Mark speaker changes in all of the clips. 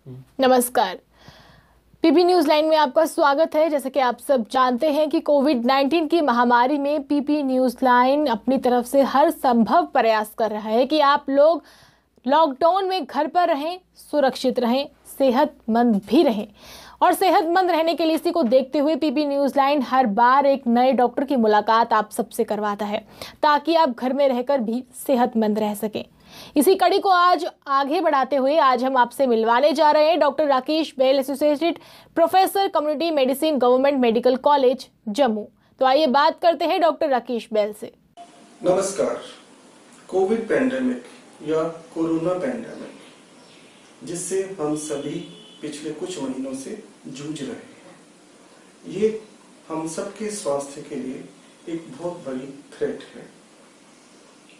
Speaker 1: नमस्कार। PP news line में आपका स्वागत है। जैसे कि आप सब जानते हैं कि कोविड-19 की महामारी में पीपी न्यूज लाइन अपनी तरफ से हर संभव प्रयास कर रहा है कि आप लोग लॉकडाउन में घर पर रहें, सुरक्षित रहें, सेहतमंद भी रहें। और सेहतमंद रहने के लिए इसी को देखते हुए पीपी न्यूज लाइन हर बार एक नए डॉक्टर की मुलाकात आप सबसे करवाता है ताकि आप घर में रहकर भी सेहतमंद रह सकें। इसी कड़ी को आज आगे बढ़ाते हुए आज हम आपसे मिलवाने जा रहे हैं डॉक्टर राकेश बैल, associated professor community medicine, government medical college Jammu. तो आइए बात करते हैं डॉक्टर राकेश बैल से।
Speaker 2: नमस्कार। कोविड पैंडेमिक या कोरोना पैंडेमिक जिससे हम सभी पिछले कुछ महीनों से जूझ रहे हैं, ये हम सबके स्वास्थ्य के लिए एक बहुत बड़ी थ्रेट है।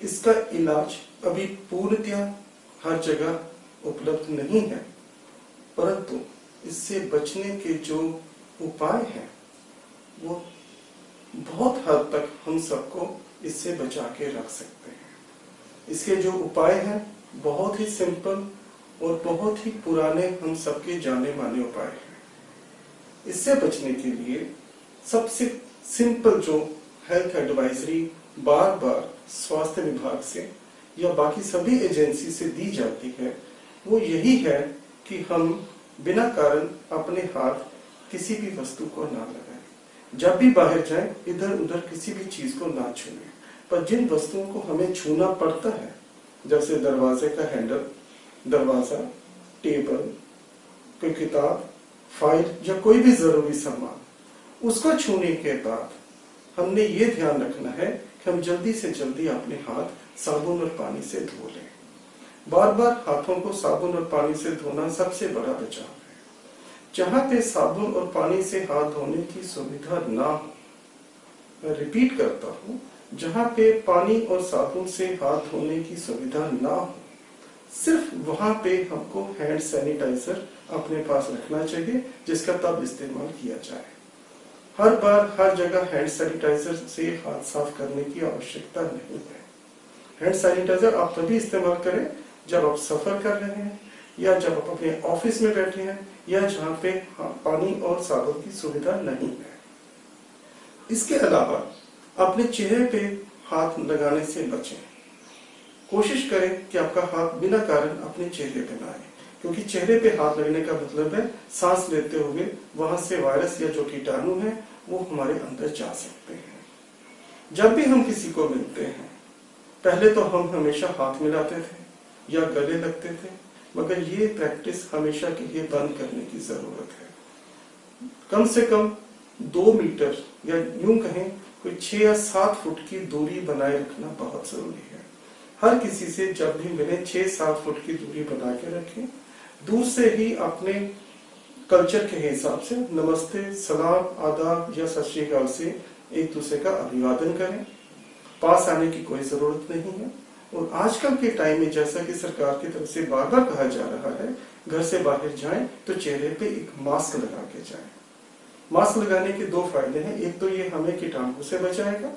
Speaker 2: इसका इलाज अभी पूर्णतः हर जगह उपलब्ध नहीं है, परंतु इससे बचने के जो उपाय हैं वो बहुत हद तक हम सबको इससे बचा के रख सकते हैं। इसके जो उपाय हैं बहुत ही सिंपल और बहुत ही पुराने हम सबके जाने माने उपाय हैं। इससे बचने के लिए सबसे सिंपल जो हेल्थ एडवाइजरी बार बार स्वास्थ्य विभाग से या बाकी सभी एजेंसी से दी जाती है वो यही है कि हम बिना कारण अपने हाथ किसी भी वस्तु को ना लगाएं। जब भी बाहर जाएं इधर उधर किसी भी चीज को ना छूएं। पर जिन वस्तुओं को हमें छूना पड़ता है, जैसे दरवाजे का हैंडल, दरवाजा, टेबल, कोई किताब, फाइल या कोई भी जरूरी सामान, उसको छूने के बाद हमने ये ध्यान रखना है कि हम जल्दी से जल्दी अपने हाथ साबुन और पानी से धो लें। बार बार हाथों को साबुन और पानी से धोना सबसे बड़ा बचाव है। जहां पे साबुन और पानी से हाथ धोने की सुविधा ना हो, मैं रिपीट करता हूं, जहां पे पानी और साबुन से हाथ धोने की सुविधा ना हो, सिर्फ वहां पे हमको हैंड सैनिटाइजर अपने पास रखना चाहिए, जिसका तब इस्तेमाल किया जाए। हर बार हर जगह हैंड सैनिटाइजर से हाथ साफ करने की आवश्यकता नहीं है। हैंड सैनिटाइजर आप तभी इस्तेमाल करें जब आप सफर कर रहे हैं या जब आप अपने ऑफिस में बैठे हैं या जहां पे पानी और साबुन की सुविधा नहीं है। इसके अलावा अपने चेहरे पे हाथ लगाने से बचें। कोशिश करें कि आपका हाथ बिना कारण अपने चेहरे पे ना आए, क्योंकि चेहरे पे हाथ लगने का मतलब है सांस लेते हुए वहां से वायरस या जो कीटाणु है वो हमारे अंदर जा सकते हैं। जब भी हम किसी को मिलते हैं पहले तो हम हमेशा हाथ मिलाते थे या गले लगते थे, मगर ये प्रैक्टिस हमेशा के लिए बंद करने की जरूरत है। कम से कम 2 मीटर या यूं कहें कोई 6 या 7 फुट की दूरी बनाए रखना बहुत जरूरी है। हर किसी से जब भी मिले 6-7 फुट की दूरी बना के रखें। दूर से ही अपने कल्चर के हिसाब से नमस्ते, सलाम, आदाब या सत श्री अकाल से एक दूसरे का अभिवादन करें। पास आने की कोई जरूरत नहीं है। और आजकल के टाइम में जैसा कि सरकार की तरफ से बार बार कहा जा रहा है, घर से बाहर जाएं तो चेहरे पे एक मास्क लगा के जाएं। मास्क लगाने के 2 फायदे हैं। एक तो ये हमें कीटाणु से बचाएगा,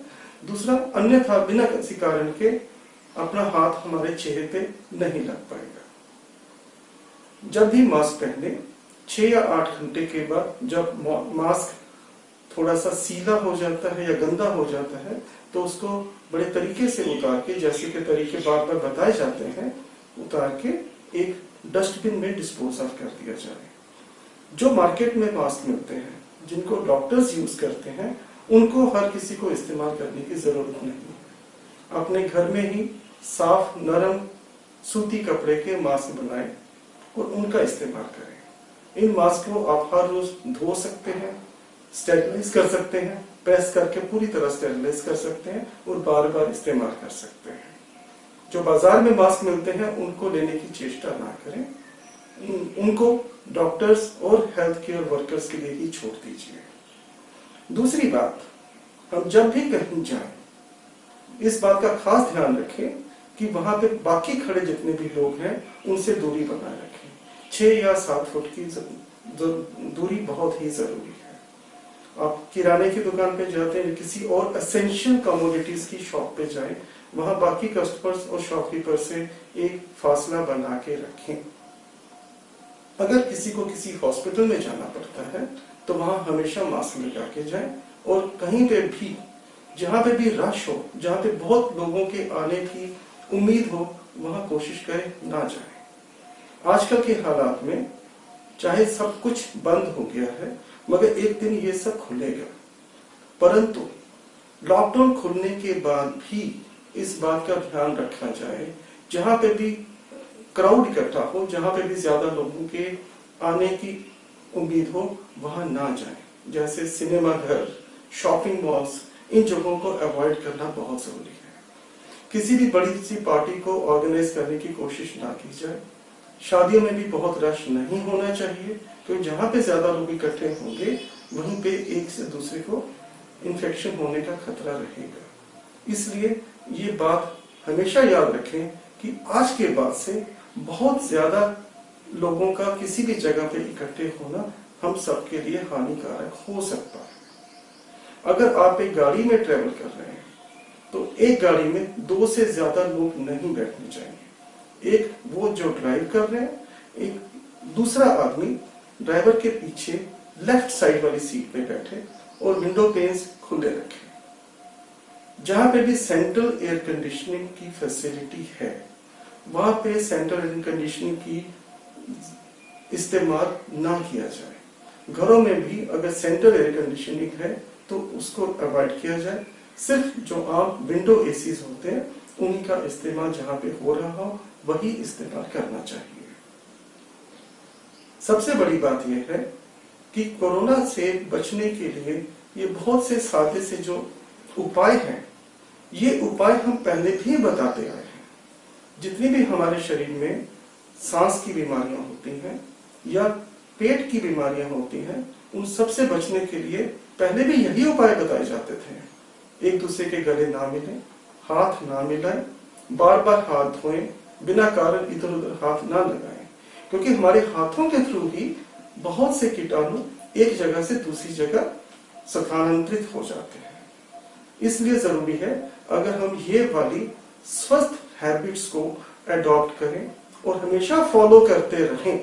Speaker 2: दूसरा अन्यथा बिना किसी कारण के अपना हाथ हमारे चेहरे पे नहीं लग पाएगा। जब भी मास्क पहने 6 या 8 घंटे के बाद जब मास्क थोड़ा सा सीला हो जाता है या गंदा हो जाता है तो उसको बड़े तरीके से उतार के, जैसे के तरीके बार बार बताए जाते हैं, उतार के एक डस्टबिन में डिस्पोज ऑफ कर दिया जाए। जो मार्केट में मास्क मिलते हैं जिनको डॉक्टर्स यूज करते हैं उनको हर किसी को इस्तेमाल करने की जरूरत नहीं है। अपने घर में ही साफ नरम सूती कपड़े के मास्क बनाएं और उनका इस्तेमाल करें। इन मास्क को आप हर रोज धो सकते हैं, स्टेरिलाइज कर सकते हैं, प्रेस करके पूरी तरह स्टेरिलाइज कर सकते हैं और बार बार इस्तेमाल कर सकते हैं। जो बाजार में मास्क मिलते हैं उनको लेने की चेष्टा ना करें, उनको डॉक्टर्स और हेल्थ केयर वर्कर्स के लिए ही छोड़ दीजिए। दूसरी बात, हम जब भी कहीं जाएं इस बात का खास ध्यान रखें कि वहां पे बाकी खड़े जितने भी लोग हैं उनसे दूरी बनाए रखें। 6 या 7 फुट की दूरी बहुत ही जरूरी है। आप किराने की दुकान पे जाते हैं, किसी और एसेंशियल कमोडिटीज की शॉप पे जाएं, वहां बाकी कस्टमर्स और शॉपकीपर से एक फासला बना के रखें। अगर किसी को किसी हॉस्पिटल में जाना पड़ता है तो वहां हमेशा मास्क लगा के जाए, और कहीं पे भी जहां पे भी रश हो, जहां पे बहुत लोगों के आने की उम्मीद हो, वहां कोशिश करें ना जाए। आजकल के हालात में चाहे सब कुछ बंद हो गया है, मगर एक दिन ये सब खुलेगा। परंतु लॉकडाउन खुलने के बाद भी इस बात का ध्यान रखा जाए, जहां पे भी क्राउड इकट्ठा हो, जहां पे भी ज्यादा लोगों के आने की उम्मीद हो, वहां ना जाए। जैसे सिनेमा घर, शॉपिंग मॉल्स, इन जगहों को अवॉइड करना बहुत जरूरी है। किसी भी बड़ी सी पार्टी को ऑर्गेनाइज करने की कोशिश ना की जाए। शादियों में भी बहुत रश नहीं होना चाहिए, क्योंकि जहां पे ज्यादा लोग इकट्ठे होंगे वहीं पे एक से दूसरे को इन्फेक्शन होने का खतरा रहेगा। इसलिए ये बात हमेशा याद रखें कि आज के बाद से बहुत ज्यादा लोगों का किसी भी जगह पे इकट्ठे होना हम सबके लिए हानिकारक हो सकता है। अगर आप एक गाड़ी में ट्रेवल कर रहे हैं तो एक गाड़ी में 2 से ज्यादा लोग नहीं बैठने चाहिए। एक वो जो ड्राइव कर रहे हैं, एक दूसरा आदमी ड्राइवर के पीछे लेफ्ट साइड वाली सीट पे बैठे और विंडो पेन्स खुले रखें। जहां पे भी सेंट्रल एयर कंडीशनिंग की फैसिलिटी है, वहां पे सेंट्रल एयर कंडीशनिंग की इस्तेमाल ना किया जाए। घरों में भी अगर सेंट्रल एयर कंडीशनिंग है तो उसको अवॉइड किया जाए। सिर्फ जो आम विंडो एसीज होते हैं उन्हीं का इस्तेमाल जहां पे हो रहा हो वही इस्तेमाल करना चाहिए। सबसे बड़ी बात यह है कि कोरोना से बचने के लिए ये बहुत से सादे से जो उपाय हैं, ये उपाय हम पहले भी बताते आए हैं। जितनी भी हमारे शरीर में सांस की बीमारियां होती हैं या पेट की बीमारियां होती हैं, उन सब से बचने के लिए पहले भी यही उपाय बताए जाते थे। एक दूसरे के गले ना मिलें, हाथ ना मिलाएं, बार बार हाथ धोएं, बिना कारण इधर उधर हाथ ना लगाएं, क्योंकि हमारे हाथों के थ्रू ही बहुत से कीटाणु एक जगह से दूसरी जगह स्थानांतरित हो जाते हैं। इसलिए जरूरी है अगर हम ये वाली स्वस्थ हैबिट्स को अडॉप्ट करें और हमेशा फॉलो करते रहें,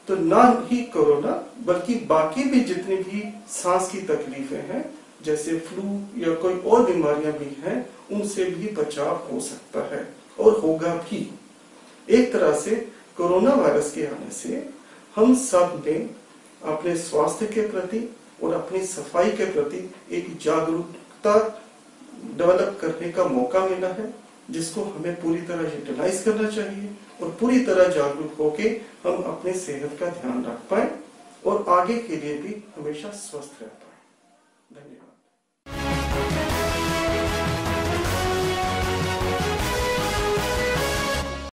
Speaker 2: तो ना ही कोरोना बल्कि बाकी भी जितनी भी सांस की तकलीफें हैं, जैसे फ्लू या कोई और बीमारियां भी हैं, उनसे भी बचाव हो सकता है और होगा भी। एक तरह से कोरोना वायरस के आने से हम सब ने अपने स्वास्थ्य के प्रति और अपनी सफाई के प्रति एक जागरूकता डेवलप करने का मौका मिला है, जिसको हमें पूरी तरह यूटिलाइज करना चाहिए और पूरी तरह जागरूक होके हम अपने सेहत का ध्यान रख पाए और आगे के लिए भी हमेशा स्वस्थ रह पाए।